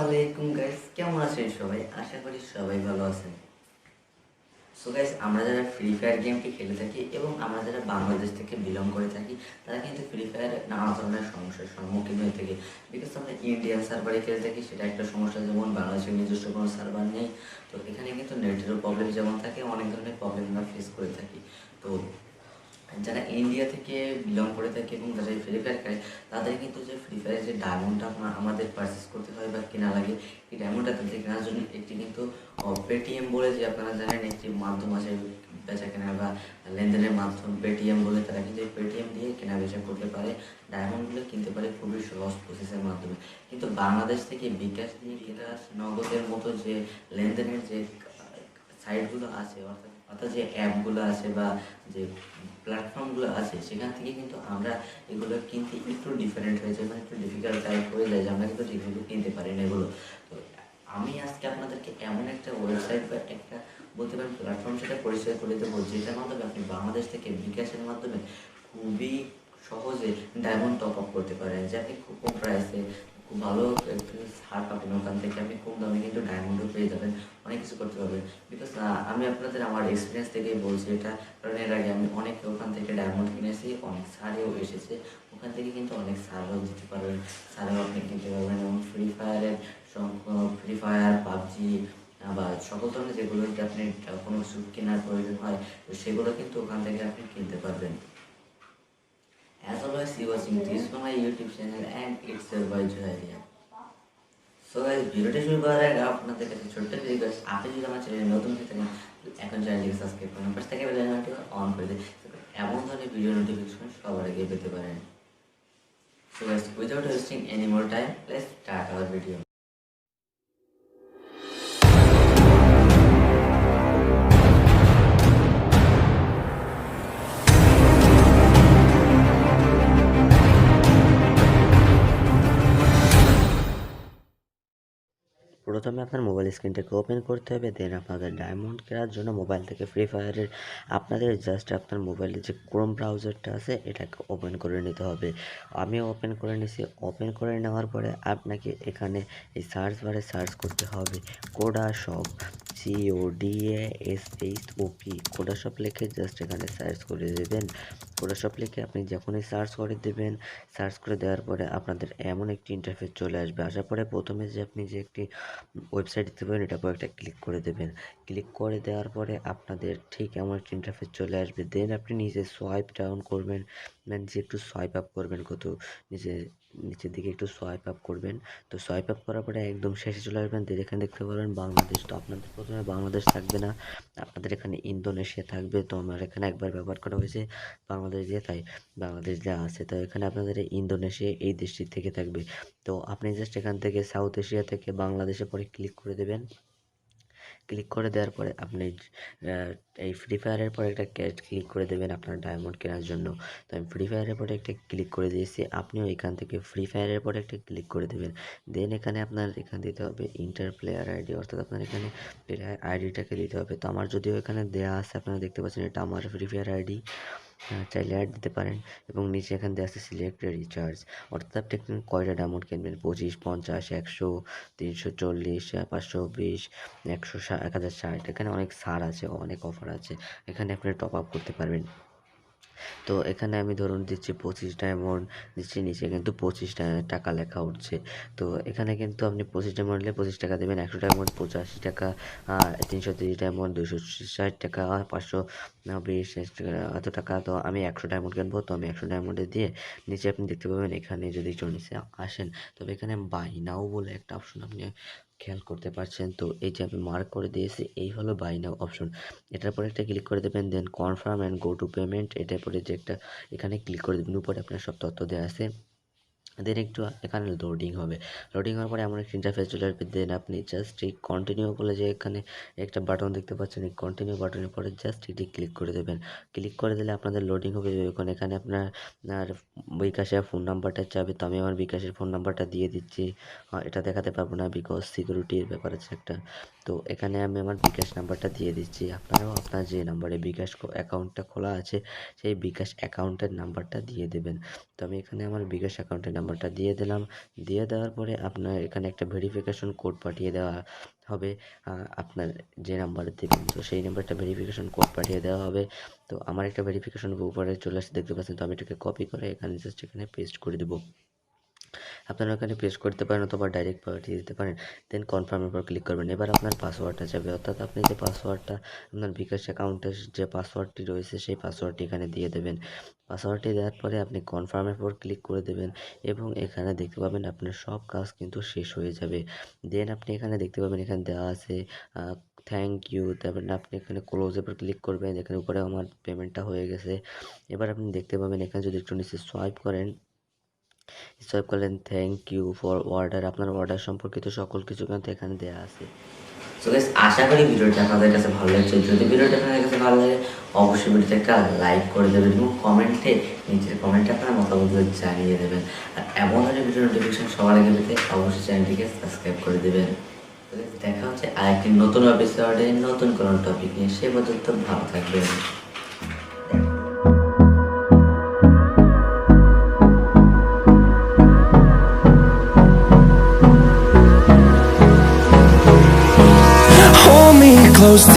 আলাইকুম গাইস, কেমন আছেন সবাই? আশা করি সবাই ভালো আছেন। সো গাইস, আমরা যারা ফ্রি ফায়ার গেমটি খেলে থাকি এবং আমরা যারা বাংলাদেশ থেকে বিলং করে থাকি, তারা কিন্তু ফ্রি ফায়ারে নানা ধরনের সমস্যার সম্মুখীন হয়ে থাকি। বিকজ আমরা ইন্ডিয়ান সার্ভারে খেলে থাকি, সেটা একটা সমস্যা। যেমন বাংলাদেশের নিজস্ব কোনো সার্ভার নেই, তো এখানে কিন্তু নেটেরও প্রবলেম যেমন থাকে, অনেক ধরনের প্রবলেম আমরা ফেস করে থাকি। তো যারা ইন্ডিয়া থেকে বিলং করে থাকে এবং যারা ফ্রি ফায়ার খেলে, তাদের কিন্তু যে ফ্রি ফায়ারের যে ডায়মন্ডটা আমাদের পারচেস করতে হয় বা কেনা লাগে, এই ডায়মন্ডটা তাদের কেনার জন্য একটি কিন্তু পেটিএম বলে, যে আপনারা জানেন একটি মাধ্যম আছে বেচা কেনা বা লেনদেনের মাধ্যম, পেটিএম বলে। তারা কিন্তু এই পেটিএম দিয়ে কেনা বেচা করতে পারে, ডায়মন্ডগুলো কিনতে পারে খুবই সহজ প্রসেসের মাধ্যমে। কিন্তু বাংলাদেশ থেকে বিকাশ দিয়ে বিকাশ নগদের মতো যে লেনদেনের যে সাইটগুলো আছে, অর্থাৎ যে অ্যাপগুলো আছে বা যে প্ল্যাটফর্মগুলো আছে, সেখান থেকে কিন্তু আমরা এগুলো কিনতে একটু ডিফারেন্ট হয়ে যায়, মানে একটু ডিফিকাল্ট টাইপ হয়ে যায়, যে আমরা কিন্তু ঠিকমতো কিনতে পারি না এগুলো। তো আমি আজকে আপনাদেরকে এমন একটা ওয়েবসাইট বা একটা বলতে পারেন প্ল্যাটফর্ম সেটা পরিচয় করে দেবো, যেটার মাধ্যমে আপনি বাংলাদেশ থেকে বিকাশের মাধ্যমে খুবই সহজে ডায়মন্ড টপ আপ করতে পারেন, যে আপনি খুব কম প্রাইসে খুব ভালো একটু ছাড় পাবেন। ওখান থেকে আপনি কম দামে কিন্তু ডায়মন্ডও পেয়ে যাবেন, অনেক কিছু করতে পারবেন। বিকজ আমি আপনাদের আমার এক্সপিরিয়েন্স থেকেই বলছি এটা, কারণ এর আগে আমি অনেক ওখান থেকে ডায়মন্ড কিনেছি, অনেক ছাড়েও এসেছে। ওখান থেকে কিন্তু অনেক ছাড়ও দিতে পারবেন, ছাড়েও আপনি কিনতে পারবেন। এবং ফ্রি ফায়ারের ফ্রি ফায়ার, পাবজি বা সকল ধরনের যেগুলোতে আপনি কোনো কিছু কেনার প্রয়োজন হয়, তো সেগুলো কিন্তু ওখান থেকে আপনি কিনতে পারবেন। As always, you watching this from my YouTube channel and it's your boy Zuhayer. So guys, ভিডিওটা শুরু করার আগে আপনাদের কাছে ছোট্ট রিকোয়েস্ট, আপনি যদি আমার চ্যানেলে নতুন হয়ে থাকেন, এখন চ্যানেলটিকে সাবস্ক্রাইব করুন, পাশে থেকে বেল আইকনটি অন করে দিন, এমন ধরনের ভিডিও নোটিফিকেশন সবার আগে পেতে পারেন। So guys, without wasting any more time, let's start our video. প্রথমে আপনার মোবাইল স্ক্রিনটাকে ওপেন করতে হবে, দেন আপনাদের ডায়মন্ড কেনার জন্য মোবাইল থেকে ফ্রি ফায়ারের আপনাদের জাস্ট আপনার মোবাইলের যে ক্রোম ব্রাউজারটা আছে এটাকে ওপেন করে নিতে হবে। আমিও ওপেন করে নিছি। ওপেন করে নেওয়ার পরে আপনাকে এখানে এই সার্চ বারে সার্চ করতে হবে Coda shop, CODASHOP, Coda shop লিখে জাস্ট এখানে সার্চ করে দেবেন। কোডা শপ লিখে আপনি যখনই সার্চ করে দেবেন, সার্চ করে দেওয়ার পরে আপনাদের এমন একটি ইন্টারফেস চলে আসবে। আসার পরে প্রথমে যে আপনি যে একটি ওয়েবসাইট দিতে পারেন, এটা পরে একটা ক্লিক করে দেবেন। ক্লিক করে দেওয়ার পরে আপনাদের ঠিক এমন একটা ইন্টারফেস চলে আসবে। দেন আপনি নিজে সোয়াইপ ডাউন করবেন, যে একটু সোয়াইপ আপ করবেন, কত নিচের দিকে একটু সোয়াইপ আপ করবেন। তো সোয়াইপ আপ করার পরে একদম শেষে চলে আসবেন, এখানে দেখতে পারবেন বাংলাদেশ। তো আপনাদের প্রথমে বাংলাদেশ থাকবে না, আপনাদের এখানে ইন্দোনেশিয়া থাকবে। তো আমার এখানে একবার ব্যবহার করা হয়েছে বাংলাদেশ দিয়ে, তাই বাংলাদেশ দেওয়া আছে। তো এখানে আপনাদের ইন্দোনেশিয়া এই দেশটি থেকে থাকবে। তো আপনি জাস্ট এখান থেকে সাউথ এশিয়া থেকে বাংলাদেশে পরে ক্লিক করে দেবেন। ক্লিক করে দেওয়ার পরে আপনি এই ফ্রি ফায়ারের পরে একটা ক্লিক করে দেবেন আপনার ডায়মন্ড কেনার জন্য। তো আমি ফ্রি ফায়ারের পরে একটা ক্লিক করে দিয়েছি, আপনিও এখান থেকে ফ্রি ফায়ারের পরে একটা ক্লিক করে দেবেন। দেন এখানে আপনার এখানে দিতে হবে ইন্টার প্লেয়ার আইডি, অর্থাৎ আপনার এখানে প্লেয়ার আইডিটাকে দিতে হবে। তো আমার যদিও এখানে দেওয়া আছে, আপনারা দেখতে পাচ্ছেন এটা আমার ফ্রি ফায়ার আইডি, চাইলে অ্যাড দিতে পারেন। এবং নিচে এখান দিয়ে আছে সিলেক্ট রিচার্জ, অর্থাৎ আপনি এখানে কয়টা ডায়মন্ড কিনবেন, 25, 50, 100, 340, 520, 1060। এখানে অনেক ছাড় আছে, অনেক অফার আছে, এখানে আপনি টপ আপ করতে পারবেন। তো এখানে আমি ধরুন দিচ্ছি 25 ডায়মন্ড দিচ্ছি, নিচে কিন্তু 25 টাকা লেখা উঠছে। তো এখানে কিন্তু আপনি 25 ডায়মন্ড নিলে 25 টাকা দেবেন, 100 ডায়মন্ড 85 টাকা, 330 ডায়মন্ড 260 টাকা, 520 এত টাকা। তো আমি 100 ডায়মন্ড কিনবো, তো আমি 100 ডায়মন্ডে দিয়ে নিচে আপনি দেখতে পাবেন, এখানে যদি একটু নিচে আসেন, তবে এখানে বাই নাও বলে একটা অপশন আপনি খেয়াল করতে পারছেন। তো এই যে আমি মার্ক করে দিয়েছি, এই হলো বাই নাও অপশন। এটার পরে একটা ক্লিক করে দেবেন, then confirm and go to payment, এটার পরে যে একটা এখানে ক্লিক করে দেবেন। উপরে আপনার সব তথ্য দেওয়া আছে। দেন একটু এখানে লোডিং হবে, লোডিং হওয়ার পরে এমন একটা ইন্টারফেস চলে আসবে। দেন আপনি জাস্ট এই কন্টিনিউ বলে যে এখানে একটা বাটন দেখতে পাচ্ছেন, এই কন্টিনিউ বাটনের পরে জাস্ট এটি ক্লিক করে দেবেন। ক্লিক করে দিলে আপনাদের লোডিং হবে। যখন এখানে আপনার বিকাশের ফোন নাম্বারটা চাবে, তো আমি আমার বিকাশের ফোন নাম্বারটা দিয়ে দিচ্ছি। এটা দেখাতে পারবো না, বিকজ সিকিউরিটির ব্যাপার আছে একটা। তো এখানে আমি আমার বিকাশ নাম্বারটা দিয়ে দিচ্ছি। আপনারাও আপনার যে নাম্বারে বিকাশ অ্যাকাউন্টটা খোলা আছে, সেই বিকাশ অ্যাকাউন্টের নাম্বারটা দিয়ে দেবেন। তো আমি এখানে আমার বিকাশ অ্যাকাউন্টের নাম্বার নাম্বারটা দিয়ে দিলাম। দিয়ে দেওয়ার পরে আপনার এখানে একটা ভেরিফিকেশন কোড পাঠিয়ে দেওয়া হবে, আপনার যে নাম্বারে দেবেন তো সেই নাম্বারটা ভেরিফিকেশন কোড পাঠিয়ে দেওয়া হবে। তো আমার একটা ভেরিফিকেশন উপরে চলে আসছে দেখতে পাচ্ছেন, তো আমি এটাকে কপি করে এখানে জাস্ট এখানে পেস্ট করে দেবো। আপনারা এখানে পেস্ট করতে পারেন অথবা ডাইরেক্ট পাঠিয়ে দিতে পারেন। দেন কনফার্মের উপর ক্লিক করবেন। এবার আপনার পাসওয়ার্ডটা যাবে, অর্থাৎ আপনি যে পাসওয়ার্ডটা আপনার বিকাশ অ্যাকাউন্টের যে পাসওয়ার্ডটি রয়েছে সেই পাসওয়ার্ডটি এখানে দিয়ে দেবেন। পাসওয়ার্ডটি দেওয়ার পরে আপনি কনফার্মের উপর ক্লিক করে দেবেন এবং এখানে দেখতে পাবেন আপনার সব কাজ কিন্তু শেষ হয়ে যাবে। দেন আপনি এখানে দেখতে পাবেন এখানে দেওয়া আছে থ্যাংক ইউ, তারপরে আপনি এখানে ক্লোজের উপর ক্লিক করবেন। এখানে উপরে আমার পেমেন্টটা হয়ে গেছে। এবার আপনি দেখতে পাবেন এখানে যদি একটু নিচে সোয়াইপ করেন, সোয়াইপ করলেন থ্যাংক ইউ ফর অর্ডার, আপনার অর্ডার সম্পর্কিত সকল কিছু কিন্তু এখানে দেওয়া আছে। সো গাইস, আশা করি ভিডিওটা আপনাদের কাছে ভালো লাগছে। যদি ভিডিওটা আপনাদের কাছে ভালো লাগে অবশ্যই ভিডিওতে একটা লাইক করে দেবেন এবং কমেন্টে নিচের কমেন্টে আপনার মতামত জানিয়ে দেবেন। আর এমন ধরনের ভিডিও নোটিফিকেশন সবার আগে পেতে অবশ্যই চ্যানেলটিকে সাবস্ক্রাইব করে দেবেন। দেখা হচ্ছে আরেকটি নতুন এপিসোডে নতুন কোনো টপিক নিয়ে। সে পর্যন্ত ভালো থাকবেন।